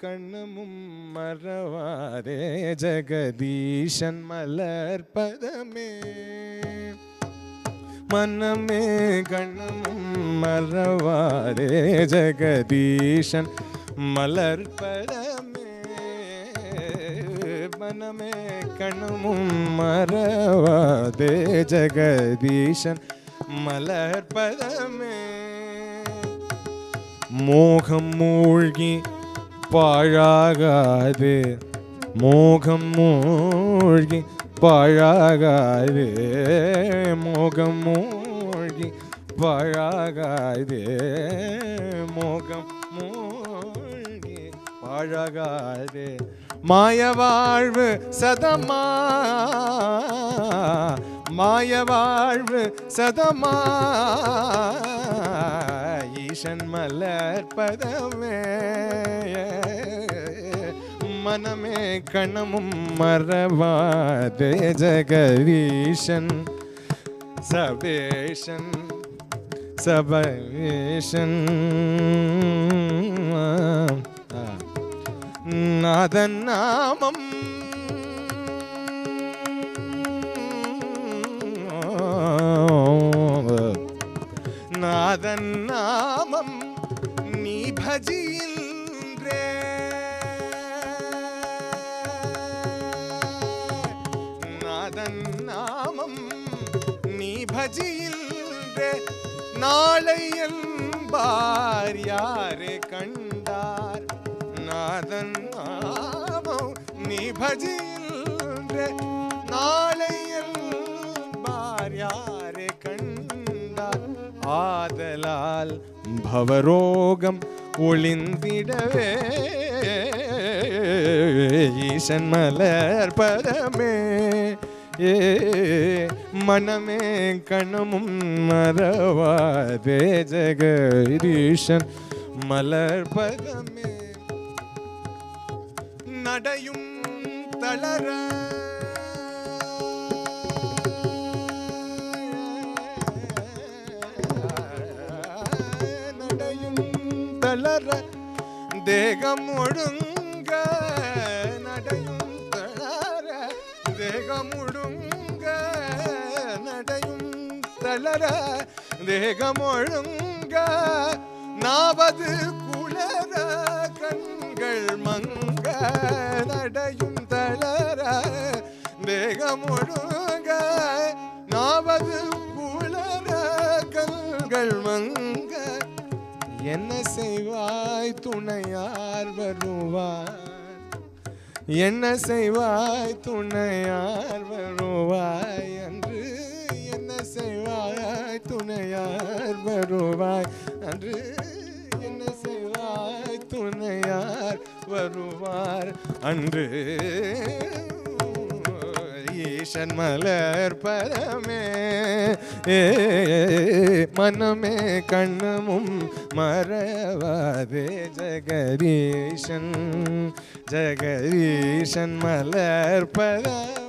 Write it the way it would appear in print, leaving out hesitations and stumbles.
கண்ணமும் மறவாதே ஜெகதீஷன் மலர்பதமே மனமே கண்ணமும் மறவாதே ஜெகதீஷன் மலர்பதமே மனமே கண்ணமும் மறவாதே ஜெகதீஷன் மலர்பதமே மோகம் மூழ்கி பாழாகாதே மோகம் மூழ்கி பாழாகாதே மோகம் மூழ்கி பாழாகாதே மோகம் மூழ்கி பாழாகாதே மாய வாழ்வு சதமா மாய வாழ்வு சதமா ஈசன் மலர்பதமே மனமே கணமும் மறவாதே ஜெகதீஷன் சபேஷன் சபேஷன் நாதன் நாமம் நாதன் நாமம் நீ பஜியில்ரே நாதன் நாமம் நீ பஜியில்ரே நாளை என்பார் யாரே கண்டார் நாதன் நாமம் நீ பஜியில்ரே நாளை என்பார் யாரே கண்டார் ஆதலால் பவரோகம் ஒளிந்திடவே ஈசன் மலர்பதமே மனமே கணமும் மறவாதே ஜெகதீஷன் மலர்பதமே நடையும் தளர தளர தேகம் ஒடுங்க நடையும் தளர தேகம் ஒடுங்க நடையும் தளர தேகம் ஒடுங்க நாவது குளர கண்கள் மங்க நடையும் தளர தேகம் ஒடுங்க நாவது குளர கண்கள் மங்க என்ன செய்வாய் துணையார் வருவார் என்ன செய்வாய் துணையார் வருவாய் அன்று என்ன செய்வாய் துணையார் வருவாய் அன்று என்ன செய்வாய் துணையார் வருவார் அன்று ஈசன் மலர்பதமே மனமே கண்ணமும் மறவாதே ஜெகதீஷன் ஜெகதீஷன் மலர்பதமே